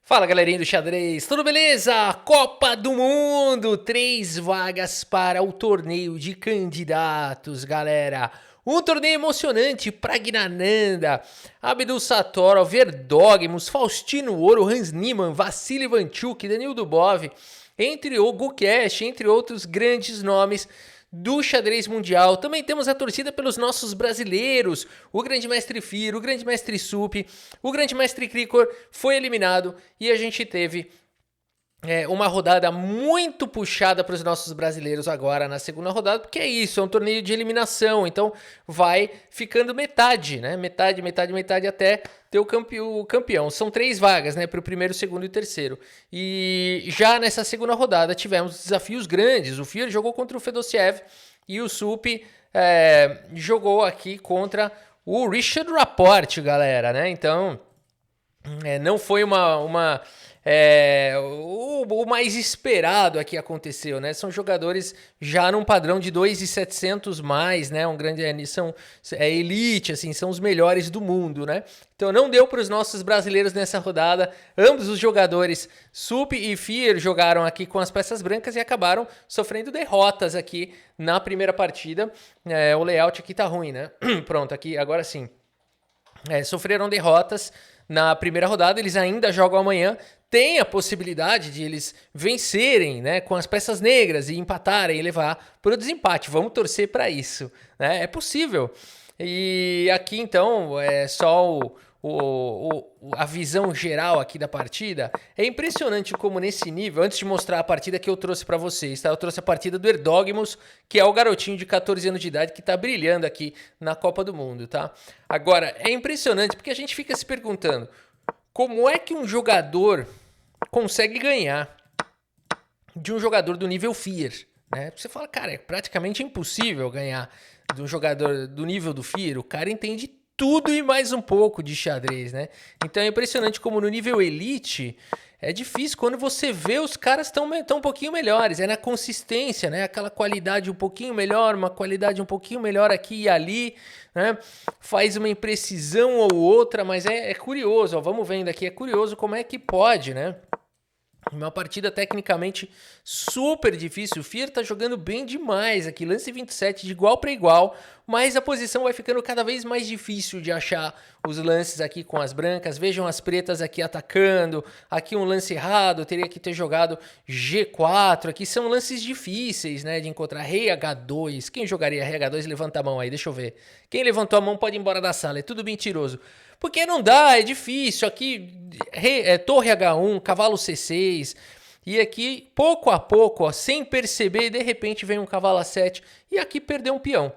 Fala galerinha do xadrez, tudo beleza? Copa do Mundo, 3 vagas para o torneio de candidatos, galera. Um torneio emocionante, Pragnananda, Abdul Sattorov, Verdogmus, Faustino Ouro, Hans Niemann, Vassily Ivanchuk, Danil Dubov, entre o Gukesh, entre outros grandes nomes do xadrez mundial. Também temos a torcida pelos nossos brasileiros, o grande mestre Firo, o grande mestre Sup, o grande mestre Krikor foi eliminado e a gente teve uma rodada muito puxada para os nossos brasileiros agora na segunda rodada, porque é isso, é um torneio de eliminação, então vai ficando metade, né? Metade até ter o campeão. São 3 vagas, né? Para o primeiro, segundo e terceiro. E já nessa segunda rodada tivemos desafios grandes. O Fir jogou contra o Fedosiev e o Sup jogou aqui contra o Richard Rapport, galera, né? Então não foi o mais esperado aqui aconteceu, né? São jogadores já num padrão de 2.700 mais, né? São elite, assim, são os melhores do mundo, né? Então não deu para os nossos brasileiros nessa rodada. Ambos os jogadores, Sup e Fir, jogaram aqui com as peças brancas e acabaram sofrendo derrotas aqui na primeira partida. O layout aqui tá ruim, né? Pronto, aqui agora sim. Sofreram derrotas na primeira rodada, eles ainda jogam amanhã. Tem a possibilidade de eles vencerem, né, com as peças negras e empatarem e levar para o desempate. Vamos torcer para isso, né? É possível. E aqui então é só a visão geral aqui da partida. É impressionante como nesse nível, antes de mostrar a partida que eu trouxe para vocês, tá? Eu trouxe a partida do Erdogmus, que é o garotinho de 14 anos de idade que está brilhando aqui na Copa do Mundo, tá? Agora, é impressionante porque a gente fica se perguntando como é que um jogador consegue ganhar de um jogador do nível Fir, né? Você fala, cara, é praticamente impossível ganhar de um jogador do nível do Fir. O cara entende tudo e mais um pouco de xadrez, né? Então é impressionante como no nível elite é difícil quando você vê os caras tão um pouquinho melhores. É na consistência, né? Aquela qualidade um pouquinho melhor, uma qualidade um pouquinho melhor aqui e ali, né? Faz uma imprecisão ou outra, mas é curioso, ó, vamos vendo aqui, é curioso como é que pode, né? Uma partida tecnicamente super difícil. O Fir tá jogando bem demais aqui. Lance 27 de igual para igual. Mas a posição vai ficando cada vez mais difícil de achar os lances aqui com as brancas. Vejam as pretas aqui atacando. Aqui um lance errado. Eu teria que ter jogado G4. Aqui são lances difíceis, né, de encontrar. Rei H2. Quem jogaria Rei H2? Levanta a mão aí, deixa eu ver. Quem levantou a mão pode ir embora da sala. É tudo mentiroso. Porque não dá, é difícil. Aqui torre H1, cavalo C6. E aqui, pouco a pouco, ó, sem perceber, de repente vem um cavalo A7 e aqui perdeu um peão.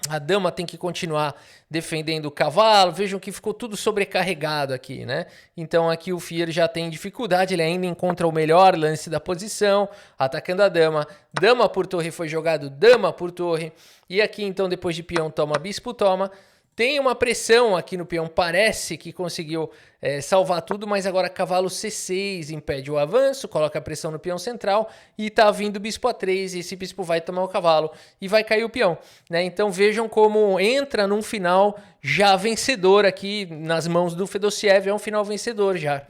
A dama tem que continuar defendendo o cavalo. Vejam que ficou tudo sobrecarregado aqui, né? Então aqui o Fir já tem dificuldade. Ele ainda encontra o melhor lance da posição, atacando a dama. Dama por torre foi jogado, dama por torre. E aqui então depois de peão toma, bispo toma. Tem uma pressão aqui no peão, parece que conseguiu salvar tudo, mas agora cavalo C6 impede o avanço, coloca a pressão no peão central e tá vindo bispo A3 e esse bispo vai tomar o cavalo e vai cair o peão, né? Então vejam como entra num final já vencedor aqui nas mãos do Fedosiev, é um final vencedor já.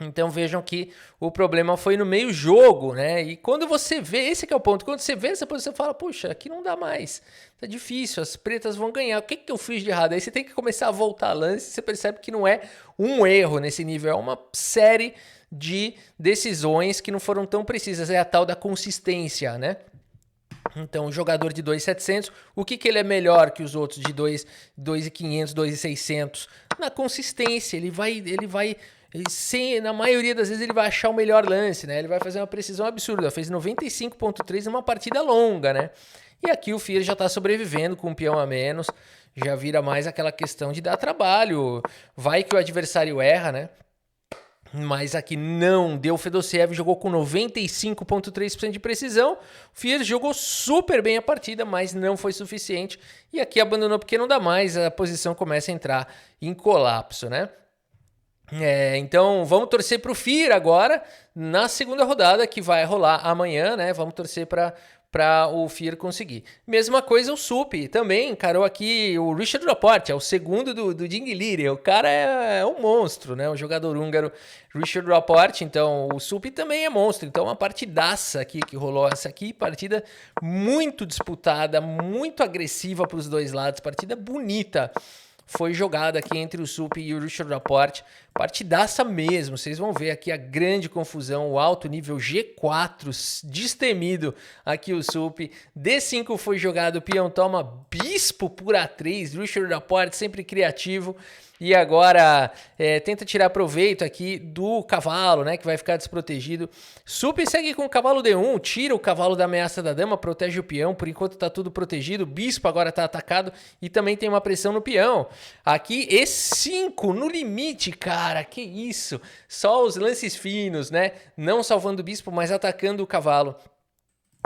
Então vejam que o problema foi no meio jogo, né? E quando você vê, esse que é o ponto, quando você vê essa posição, você fala, puxa, aqui não dá mais, tá difícil, as pretas vão ganhar, o que eu fiz de errado? Aí você tem que começar a voltar a lance, você percebe que não é um erro nesse nível, é uma série de decisões que não foram tão precisas, é a tal da consistência, né? Então, o jogador de 2.700, o que ele é melhor que os outros de 2.500, 2.600? Na consistência, ele vai na maioria das vezes ele vai achar o melhor lance, né? Ele vai fazer uma precisão absurda. Fez 95.3 numa partida longa, né? E aqui o Fir já tá sobrevivendo com um peão a menos. Já vira mais aquela questão de dar trabalho. Vai que o adversário erra, né? Mas aqui não deu. O Fedosiev jogou com 95.3% de precisão. O Fir jogou super bem a partida, mas não foi suficiente. E aqui abandonou porque não dá mais. A posição começa a entrar em colapso, né? Então vamos torcer para o Fir agora na segunda rodada que vai rolar amanhã, né? Vamos torcer para para o Fir conseguir. Mesma coisa o Sup, também encarou aqui o Richard Rapport, é o segundo do Ding Liren. O cara é um monstro, né? O jogador húngaro Richard Rapport. Então o Sup também é monstro. Então uma partidaça aqui que rolou, essa aqui, partida muito disputada, muito agressiva para os dois lados, partida bonita. Foi jogada aqui entre o Sup e o Richard Rapport. Partidaça mesmo. Vocês vão ver aqui a grande confusão. O alto nível G4 destemido aqui o Sup. D5 foi jogado. Peão toma bispo por A3. Richard Rapport sempre criativo. E agora tenta tirar proveito aqui do cavalo, né? Que vai ficar desprotegido. Sup segue com o cavalo D1, tira o cavalo da ameaça da dama, protege o peão. Por enquanto tá tudo protegido. O bispo agora tá atacado e também tem uma pressão no peão. Aqui E5 no limite, cara. Que isso? Só os lances finos, né? Não salvando o bispo, mas atacando o cavalo.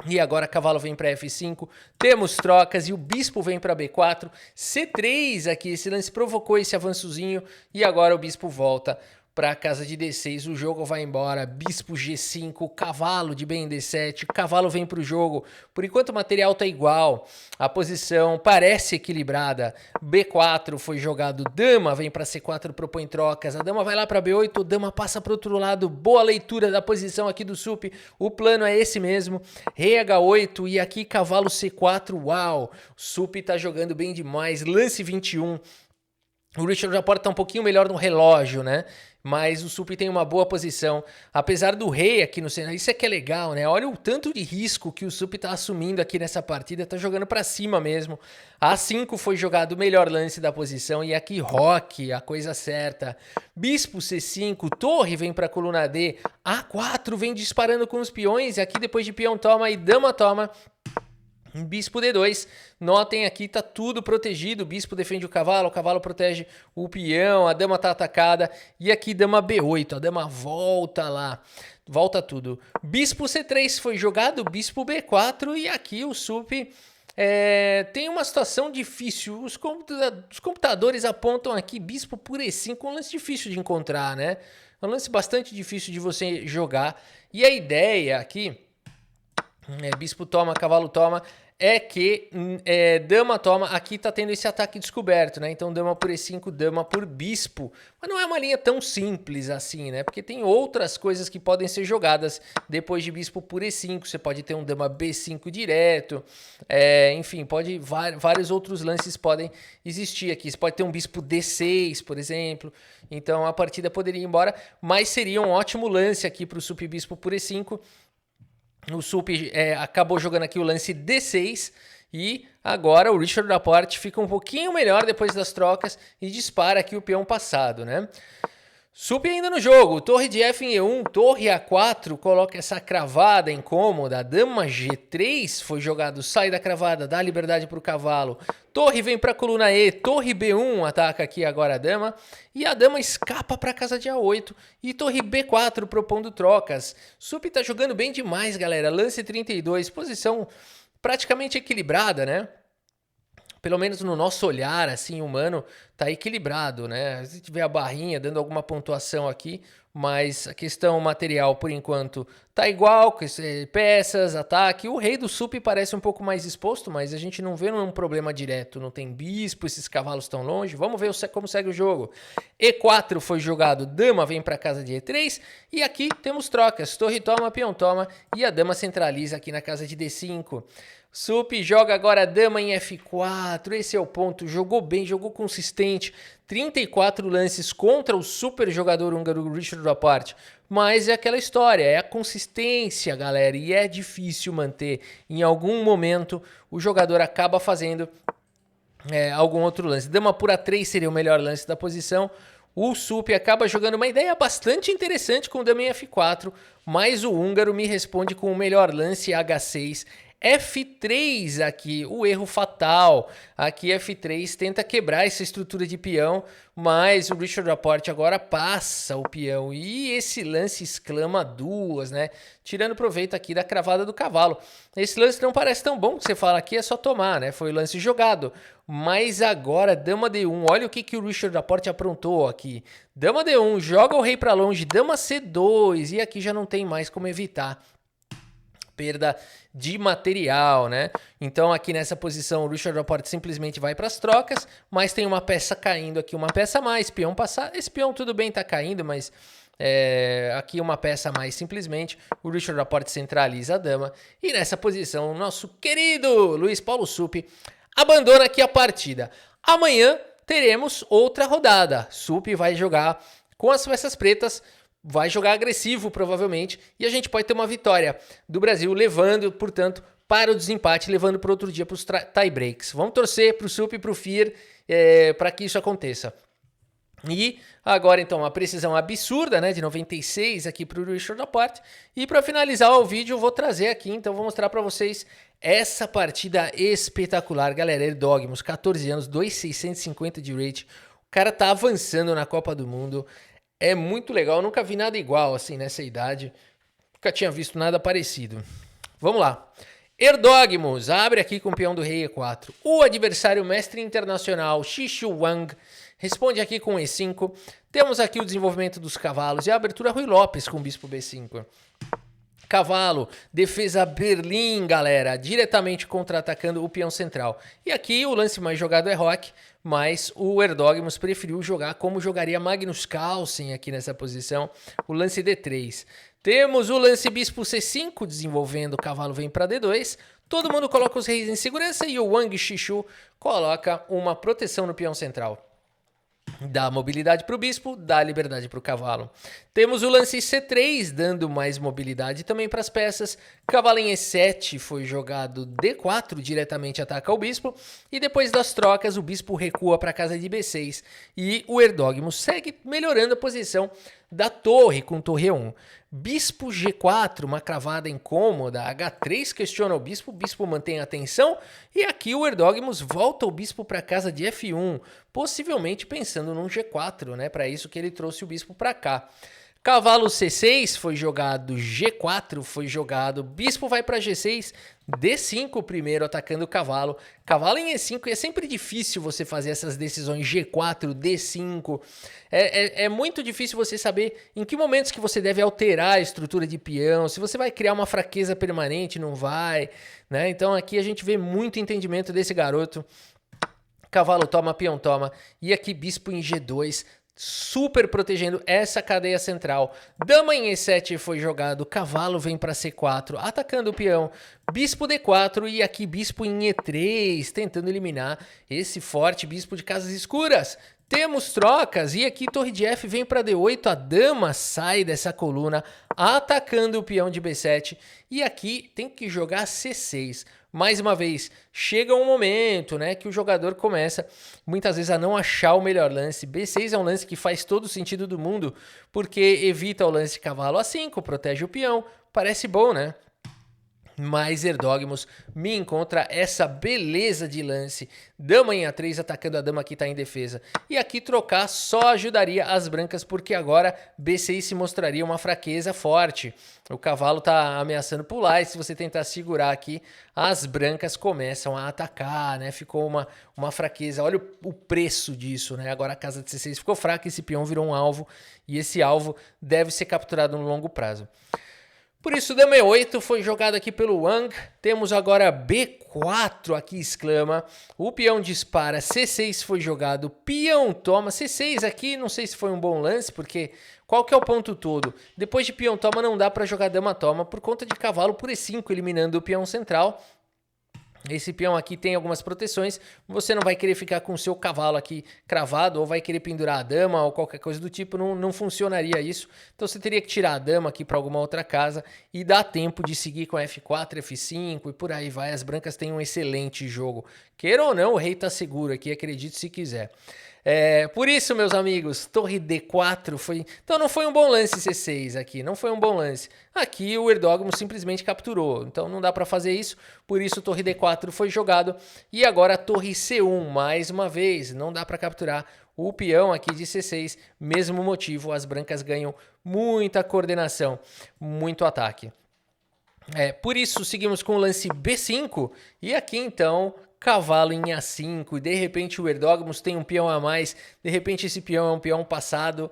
E agora cavalo vem para F5, temos trocas e o bispo vem para B4, C3 aqui, esse lance provocou esse avançozinho e agora o bispo volta para a casa de D6, o jogo vai embora, bispo G5, cavalo de bem D7, cavalo vem para o jogo, por enquanto o material tá igual, a posição parece equilibrada, B4 foi jogado, dama vem para C4, propõe trocas, a dama vai lá para B8, dama passa para outro lado, boa leitura da posição aqui do Sup, o plano é esse mesmo, rei H8 e aqui cavalo C4, uau, o Sup tá jogando bem demais, lance 21, o Richard Rapport tá um pouquinho melhor no relógio, né? Mas o Sup tem uma boa posição. Apesar do rei aqui no cenário, isso é que é legal, né? Olha o tanto de risco que o Sup tá assumindo aqui nessa partida, tá jogando pra cima mesmo. A5 foi jogado o melhor lance da posição e aqui roque, a coisa certa. Bispo C5, torre vem pra coluna D, A4 vem disparando com os peões e aqui depois de peão toma e dama toma. Bispo D2, notem aqui, tá tudo protegido, o bispo defende o cavalo protege o peão, a dama tá atacada, e aqui dama B8, a dama volta lá, volta tudo. Bispo C3 foi jogado, bispo B4, e aqui o Sup tem uma situação difícil, os computadores apontam aqui bispo por E5, um lance difícil de encontrar, né? É um lance bastante difícil de você jogar, e a ideia aqui, bispo toma, cavalo toma, é que dama toma, aqui tá tendo esse ataque descoberto, né? Então dama por E5, dama por bispo. Mas não é uma linha tão simples assim, né? Porque tem outras coisas que podem ser jogadas depois de bispo por E5. Você pode ter um dama B5 direto, enfim, vários outros lances podem existir aqui. Você pode ter um bispo D6, por exemplo. Então a partida poderia ir embora, mas seria um ótimo lance aqui para o Sup bispo por E5. O Sup acabou jogando aqui o lance D6 e agora o Richard Rapport fica um pouquinho melhor depois das trocas e dispara aqui o peão passado, né? Sup ainda no jogo, torre de F em E1, torre A4, coloca essa cravada incômoda, dama G3 foi jogado, sai da cravada, dá liberdade para o cavalo, torre vem para a coluna E, torre B1 ataca aqui agora a dama, e a dama escapa para a casa de A8, e torre B4 propondo trocas. Sup tá jogando bem demais, galera, lance 32, posição praticamente equilibrada, né? Pelo menos no nosso olhar, assim, humano, tá equilibrado, né? Se tiver a barrinha dando alguma pontuação aqui, mas a questão material, por enquanto, tá igual, peças, ataque. O rei do Sup parece um pouco mais exposto, mas a gente não vê um problema direto. Não tem bispo, esses cavalos estão longe. Vamos ver como segue o jogo. E4 foi jogado, dama vem para casa de E3. E aqui temos trocas, torre toma, peão toma e a dama centraliza aqui na casa de D5. Sup joga agora dama em F4, esse é o ponto, jogou bem, jogou consistente, 34 lances contra o super jogador húngaro Richard Rapport, mas é aquela história, é a consistência, galera, e é difícil manter, em algum momento o jogador acaba fazendo algum outro lance, dama por A3 seria o melhor lance da posição, o Sup acaba jogando uma ideia bastante interessante com dama em F4, mas o húngaro me responde com o melhor lance H6, F3 aqui, o erro fatal. Aqui F3 tenta quebrar essa estrutura de peão, mas o Richard Rapport agora passa o peão. E esse lance exclama duas, né? Tirando proveito aqui da cravada do cavalo. Esse lance não parece tão bom que você fala aqui, é só tomar, né? Foi o lance jogado. Mas agora, dama D1, olha o que o Richard Rapport aprontou aqui. Dama D1, joga o rei para longe, dama C2, e aqui já não tem mais como evitar. perda de material, né? Então aqui nessa posição o Richard Laporte simplesmente vai para as trocas, mas tem uma peça caindo aqui, uma peça a mais, peão passar, esse peão tudo bem tá caindo, mas aqui uma peça a mais simplesmente, o Richard Laporte centraliza a dama, e nessa posição o nosso querido Luiz Paulo Suppi abandona aqui a partida. Amanhã teremos outra rodada, Suppi vai jogar com as peças pretas, vai jogar agressivo, provavelmente, e a gente pode ter uma vitória do Brasil, levando, portanto, para o desempate, levando para outro dia para os tie-breaks. Vamos torcer para o Suppi e para o Fir para que isso aconteça. E agora, então, uma precisão absurda, né, de 96 aqui para o Richard Laporte. E para finalizar o vídeo, eu vou trazer aqui, então, vou mostrar para vocês essa partida espetacular. Galera, Erdogmos, 14 anos, 2,650 de rate. O cara tá avançando na Copa do Mundo. É muito legal, eu nunca vi nada igual assim nessa idade. Nunca tinha visto nada parecido. Vamos lá. Erdogmos abre aqui com o peão do rei E4. O adversário mestre internacional Xixu Wang responde aqui com E5. Temos aqui o desenvolvimento dos cavalos e a abertura Rui Lopes com bispo B5. Cavalo, defesa Berlim, galera, diretamente contra-atacando o peão central. E aqui o lance mais jogado é Roque, mas o Erdogmos preferiu jogar como jogaria Magnus Carlsen aqui nessa posição, o lance D3. Temos o lance bispo C5 desenvolvendo, o cavalo vem para D2, todo mundo coloca os reis em segurança e o Wang Xixu coloca uma proteção no peão central. Dá mobilidade para o bispo, dá liberdade para o cavalo. Temos o lance C3, dando mais mobilidade também para as peças. Cavalo em E7 foi jogado D4, diretamente ataca o bispo. E depois das trocas, o bispo recua para a casa de B6. E o Erdogmos segue melhorando a posição da torre, com torre 1. Bispo G4, uma cravada incômoda. H3 questiona o bispo mantém a atenção. E aqui o Erdogmos volta o bispo para a casa de F1, possivelmente pensando num G4, né? Para isso que ele trouxe o bispo para cá. Cavalo C6 foi jogado, G4 foi jogado, bispo vai para G6, D5 primeiro atacando o cavalo, cavalo em E5, e é sempre difícil você fazer essas decisões G4, D5, é muito difícil você saber em que momentos que você deve alterar a estrutura de peão, se você vai criar uma fraqueza permanente, não vai, né? Então aqui a gente vê muito entendimento desse garoto, cavalo toma, peão toma, e aqui bispo em G2, super protegendo essa cadeia central. Dama em E7 foi jogado, cavalo vem para C4, atacando o peão, bispo D4 e aqui bispo em E3, tentando eliminar esse forte bispo de casas escuras. Temos trocas e aqui torre de F vem para D8, a dama sai dessa coluna, atacando o peão de B7 e aqui tem que jogar C6. Mais uma vez, chega um momento, né, que o jogador começa muitas vezes a não achar o melhor lance. B6 é um lance que faz todo o sentido do mundo, porque evita o lance de cavalo A5, protege o peão, parece bom, né? Mas Erdogmos me encontra essa beleza de lance. Dama em A3 atacando a dama que está em defesa. E aqui trocar só ajudaria as brancas, porque agora B6 se mostraria uma fraqueza forte. O cavalo está ameaçando pular e se você tentar segurar aqui, as brancas começam a atacar, né? Ficou uma fraqueza. Olha o preço disso, né? Agora a casa de C6 ficou fraca, esse peão virou um alvo e esse alvo deve ser capturado no longo prazo. Por isso, dama E8 foi jogado aqui pelo Wang. Temos agora B4 aqui, exclama. O peão dispara, C6 foi jogado, peão toma. C6 aqui, não sei se foi um bom lance, porque qual que é o ponto todo? Depois de peão toma, não dá para jogar dama toma por conta de cavalo por E5, eliminando o peão central. Esse peão aqui tem algumas proteções, você não vai querer ficar com o seu cavalo aqui cravado ou vai querer pendurar a dama ou qualquer coisa do tipo, não funcionaria isso. Então você teria que tirar a dama aqui para alguma outra casa e dá tempo de seguir com F4, F5 e por aí vai. As brancas têm um excelente jogo. Queira ou não, o rei tá seguro aqui, acredite se quiser. Por isso, meus amigos, torre D4 foi... Então não foi um bom lance C6 aqui, não foi um bom lance. Aqui o Erdogmos simplesmente capturou, então não dá para fazer isso, por isso torre D4 foi jogado. E agora torre C1, mais uma vez, não dá para capturar o peão aqui de C6, mesmo motivo, as brancas ganham muita coordenação, muito ataque. Por isso seguimos com o lance B5 e aqui então... cavalo em A5, e de repente o Erdógamos tem um peão a mais, de repente esse peão é um peão passado,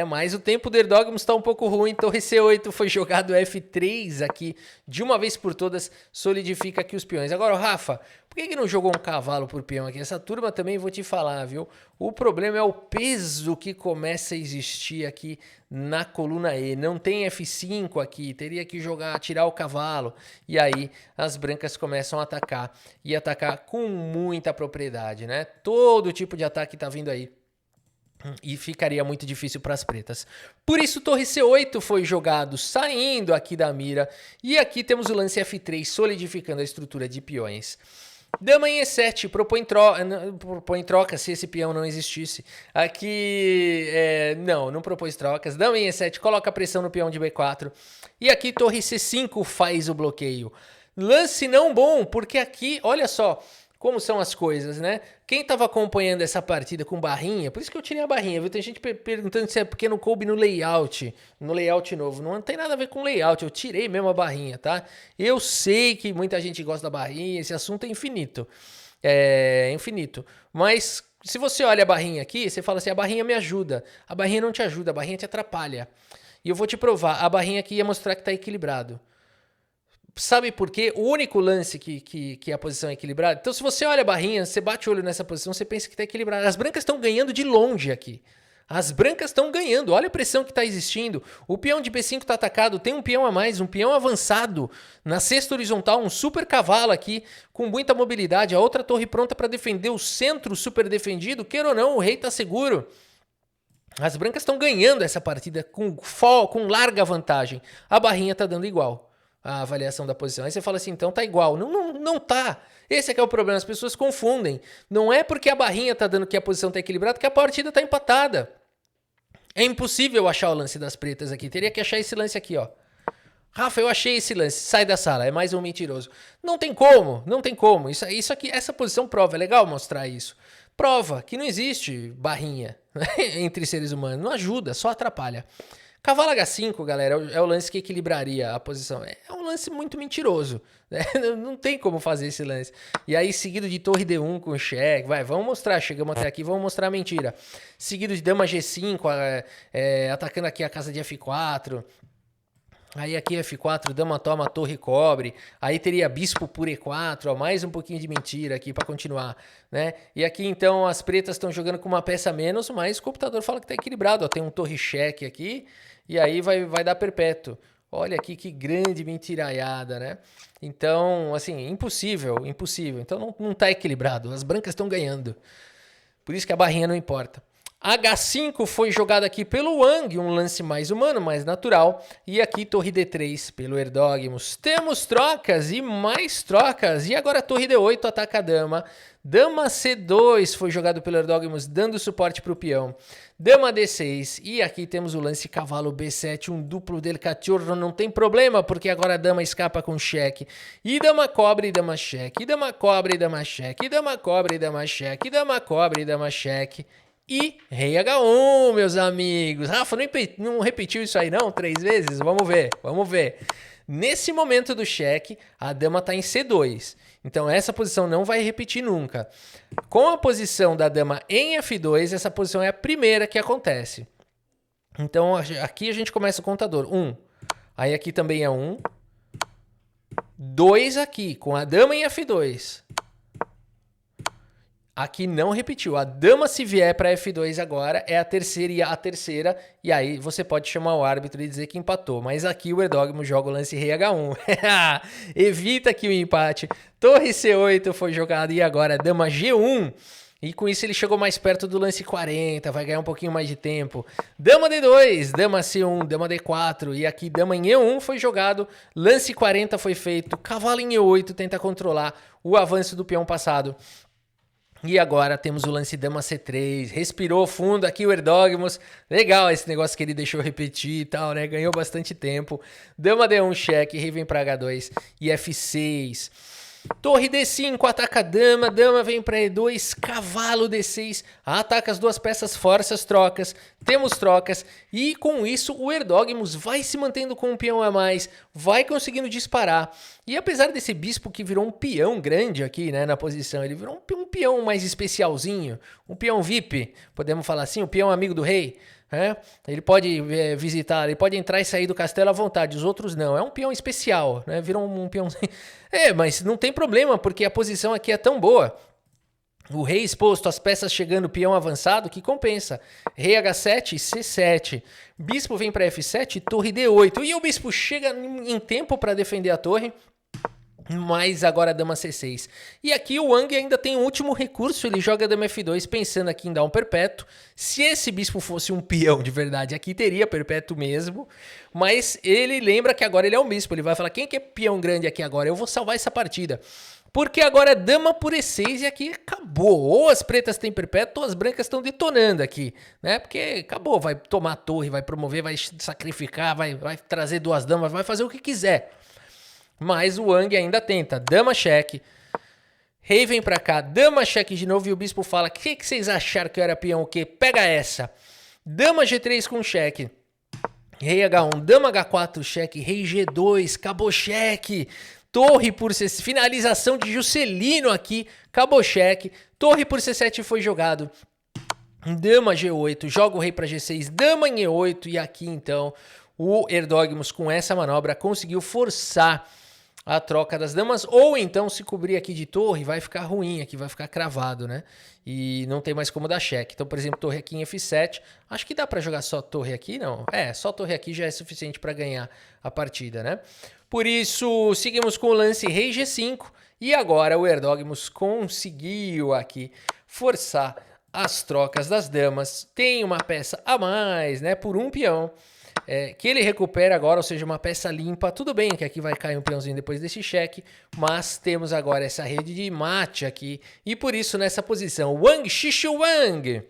mas o tempo do Erdógamos está um pouco ruim, torre C8 foi jogado F3 aqui, de uma vez por todas, solidifica aqui os peões. Agora, Rafa, por que não jogou um cavalo por peão aqui? Essa turma também vou te falar, viu? O problema é o peso que começa a existir aqui na coluna E. Não tem F5 aqui, teria que jogar, tirar o cavalo. E aí as brancas começam a atacar. E atacar com muita propriedade, né? Todo tipo de ataque tá vindo aí. E ficaria muito difícil para as pretas. Por isso, torre C8 foi jogado, saindo aqui da mira. E aqui temos o lance F3, solidificando a estrutura de peões. Dama em E7, propõe troca se esse peão não existisse. Aqui, não propôs trocas. Dama em E7, coloca pressão no peão de B4. E aqui torre C5 faz o bloqueio. Lance não bom, porque aqui, olha só como são as coisas, né? Quem estava acompanhando essa partida com barrinha, por isso que eu tirei a barrinha, viu? Tem gente perguntando se é porque não coube no layout novo. Não tem nada a ver com layout, eu tirei mesmo a barrinha, tá? Eu sei que muita gente gosta da barrinha, esse assunto é infinito. É infinito. Mas se você olha a barrinha aqui, você fala assim, a barrinha me ajuda. A barrinha não te ajuda, a barrinha te atrapalha. E eu vou te provar, a barrinha aqui ia mostrar que tá equilibrado. Sabe por quê? O único lance que a posição é equilibrada. Então, se você olha a barrinha, você bate o olho nessa posição, você pensa que está equilibrado. As brancas estão ganhando de longe aqui. As brancas estão ganhando. Olha a pressão que está existindo. O peão de B5 está atacado. Tem um peão a mais, um peão avançado. Na sexta horizontal, um super cavalo aqui, com muita mobilidade. A outra torre pronta para defender o centro super defendido. Queira ou não, o rei está seguro. As brancas estão ganhando essa partida com larga vantagem. A barrinha está dando igual. A avaliação da posição. Aí você fala assim, então tá igual. Não tá. Esse é que é o problema, as pessoas confundem. Não é porque a barrinha tá dando que a posição tá equilibrada que a partida tá empatada. É impossível achar o lance das pretas aqui. Teria que achar esse lance aqui, ó. Rafa, eu achei esse lance. Sai da sala, é mais um mentiroso. Não tem como, não tem como. Isso aqui, essa posição prova. É legal mostrar isso. Prova que não existe barrinha entre seres humanos. Não ajuda, só atrapalha. Cavalo H5, galera, é o lance que equilibraria a posição. É um lance muito mentiroso, né? Não tem como fazer esse lance. E aí, seguido de torre D1 com cheque. Vamos mostrar. Chegamos até aqui, vamos mostrar a mentira. Seguido de dama G5, atacando aqui a casa de F4. Aí aqui F4, dama toma, torre cobre. Aí teria bispo por E4, ó, mais um pouquinho de mentira aqui para continuar, né? E aqui então as pretas estão jogando com uma peça a menos, mas o computador fala que tá equilibrado, ó, tem um torre cheque aqui e aí vai dar perpétuo. Olha aqui que grande mentiraiada, né? Então, assim, impossível. Então não tá equilibrado, as brancas estão ganhando. Por isso que a barrinha não importa. H5 foi jogado aqui pelo Wang, um lance mais humano, mais natural. E aqui torre D3 pelo Erdógamos. Temos trocas e mais trocas. E agora torre D8 ataca a dama. Dama C2 foi jogado pelo Erdógamos, dando suporte para o peão. Dama D6. E aqui temos o lance cavalo B7, um duplo del cachorro. Não tem problema, porque agora a dama escapa com cheque. E dama cobre e dama cheque. E dama cobre e dama cheque. E dama cobre e dama cheque. E dama cobre e dama cheque. E rei H1, meus amigos. Rafa, não repetiu isso aí não? 3 vezes? Vamos ver. Nesse momento do cheque, a dama está em C2. Então, essa posição não vai repetir nunca. Com a posição da dama em F2, essa posição é a primeira que acontece. Então, aqui a gente começa o contador. 1. Aí aqui também é 1. 2 aqui, com a dama em F2. Aqui não repetiu. A dama, se vier para F2 agora, é a terceira. E aí você pode chamar o árbitro e dizer que empatou. Mas aqui o Erdógamo joga o lance rei H1. Evita aqui o empate. Torre C8 foi jogada e agora dama G1. E com isso ele chegou mais perto do lance 40, vai ganhar um pouquinho mais de tempo. Dama D2, dama C1, dama D4. E aqui dama em E1 foi jogado, lance 40 foi feito. Cavalo em E8 tenta controlar o avanço do peão passado. E agora temos o lance dama C3, respirou fundo aqui o Erdógamos, legal esse negócio que ele deixou repetir e tal, né, ganhou bastante tempo. Dama D1 cheque, rei vem para H2 e F6. Torre D5, ataca a dama, dama vem para E2, cavalo D6, ataca as duas peças, força as trocas, temos trocas, e com isso o Erdogmus vai se mantendo com um peão a mais, vai conseguindo disparar, e apesar desse bispo que virou um peão grande aqui, né, na posição, ele virou um peão mais especialzinho, um peão VIP, podemos falar assim, um peão amigo do rei, ele pode visitar, ele pode entrar e sair do castelo à vontade, os outros não. É um peão especial, né? Virou um peão... mas não tem problema, porque a posição aqui é tão boa. O rei exposto, as peças chegando, peão avançado, que compensa. Rei H7, C7. Bispo vem para F7, torre D8. E o bispo chega em tempo para defender a torre. Mas agora a dama C6. E aqui o Wang ainda tem um último recurso, ele joga a dama F2 pensando aqui em dar um perpétuo. Se esse bispo fosse um peão de verdade, aqui teria perpétuo mesmo. Mas ele lembra que agora ele é um bispo, ele vai falar, quem que é peão grande aqui agora? Eu vou salvar essa partida. Porque agora é dama por E6 e aqui acabou. Ou as pretas têm perpétuo ou as brancas estão detonando aqui, né? Porque acabou, vai tomar a torre, vai promover, vai sacrificar, vai trazer duas damas, vai fazer o que quiser. Mas o Wang ainda tenta. Dama cheque. Rei vem pra cá. Dama cheque de novo. E o bispo fala: que vocês acharam que eu era peão o quê? Pega essa. Dama G3 com cheque. Rei H1. Dama H4 cheque. Rei G2. Acabou cheque. Torre por C7. Finalização de Juscelino aqui. Acabou cheque. Torre por C7 foi jogado. Dama G8. Joga o rei pra G6. Dama em E8. E aqui então o Erdogmus com essa manobra conseguiu forçar a troca das damas, ou então se cobrir aqui de torre, vai ficar ruim aqui, vai ficar cravado, né? E não tem mais como dar cheque. Então, por exemplo, torre aqui em F7, acho que dá pra jogar só torre aqui, não? Só torre aqui já é suficiente pra ganhar a partida, né? Por isso, seguimos com o lance rei G5, e agora o Erdogmus conseguiu aqui forçar as trocas das damas. Tem uma peça a mais, né? Por um peão. Que ele recupera agora, ou seja, uma peça limpa. Tudo bem que aqui vai cair um peãozinho depois desse cheque, mas temos agora essa rede de mate aqui. E por isso, nessa posição, Wang Xishuang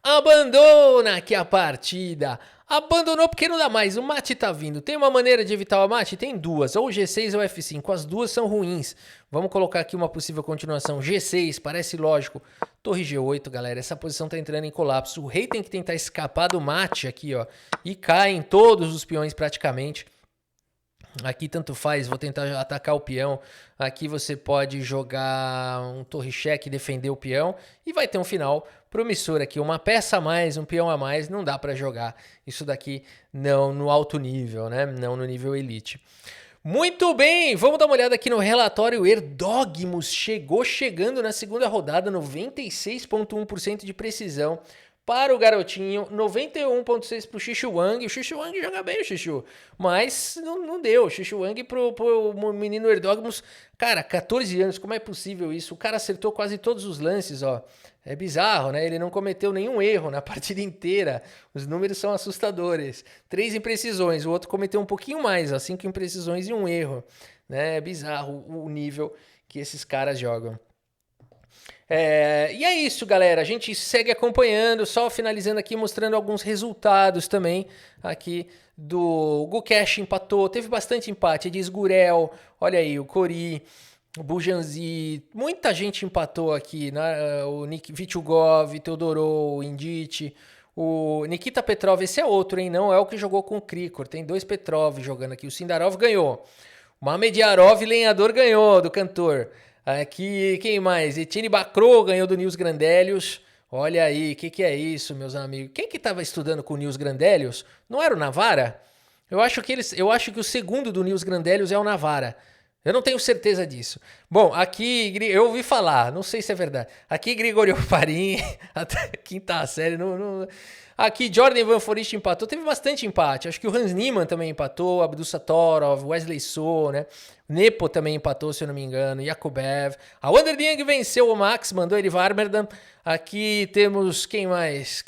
abandona aqui a partida. Abandonou porque não dá mais, o mate tá vindo. Tem uma maneira de evitar o mate? Tem duas, ou G6 ou F5. As duas são ruins. Vamos colocar aqui uma possível continuação. G6, parece lógico. Torre G8, galera, essa posição tá entrando em colapso. O rei tem que tentar escapar do mate aqui, ó. E caem todos os peões praticamente. Aqui tanto faz, vou tentar atacar o peão. Aqui você pode jogar um torre cheque e defender o peão. E vai ter um final promissor aqui. Uma peça a mais, um peão a mais, não dá para jogar isso daqui não no alto nível, né? Não no nível elite. Muito bem, vamos dar uma olhada aqui no relatório. Erdogmus chegando na segunda rodada, 96,1% de precisão para o garotinho, 91,6% para o Xishuang. O Xishuang joga bem, o Xishu, mas não deu. O Xishuang pro menino Erdogmus, cara, 14 anos, como é possível isso? O cara acertou quase todos os lances, ó. É bizarro, né? Ele não cometeu nenhum erro na partida inteira. Os números são assustadores. 3 imprecisões, o outro cometeu um pouquinho mais, ó, 5 imprecisões e um erro, né? É bizarro o nível que esses caras jogam. E é isso, galera. A gente segue acompanhando, só finalizando aqui, mostrando alguns resultados também aqui do Gukesh empatou, teve bastante empate, Edis Gurel, olha aí, o Cori, o Bujanzi, muita gente empatou aqui, né? O Vityugov, Teodorou, o Indit, o Nikita Petrov, esse é outro, hein? Não é o que jogou com o Krikor, tem 2 Petrov jogando aqui, o Sindarov ganhou, o Mamediarov, lenhador, ganhou do cantor. Aqui, quem mais? Etienne Bacro ganhou do Nils Grandelius. Olha aí, o que é isso, meus amigos? Quem que estava estudando com o Nils Grandelius? Não era o Navara? Eu acho que o segundo do Nils Grandelius é o Navara. Eu não tenho certeza disso. Bom, aqui eu ouvi falar, não sei se é verdade. Aqui Grigoriy Parin, até quinta série, não. Aqui Jordan Van Forest empatou, teve bastante empate. Acho que o Hans Niemann também empatou, Abdul Satorov, Wesley So, né? O Nepo também empatou, se eu não me engano, Yakubev. A Wander Dieng venceu o Max, mandou ele Varmerdan. Aqui temos quem mais?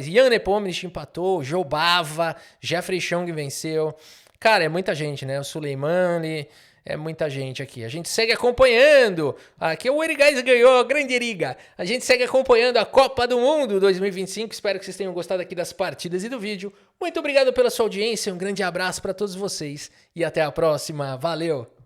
Jan Nepomniachtchi empatou, Joe Bava, Jeffrey Chong venceu. Cara, é muita gente, né? O Suleimani, é muita gente aqui. A gente segue acompanhando. Aqui o Erigais ganhou, grande Eriga. A gente segue acompanhando a Copa do Mundo 2025. Espero que vocês tenham gostado aqui das partidas e do vídeo. Muito obrigado pela sua audiência. Um grande abraço para todos vocês. E até a próxima. Valeu!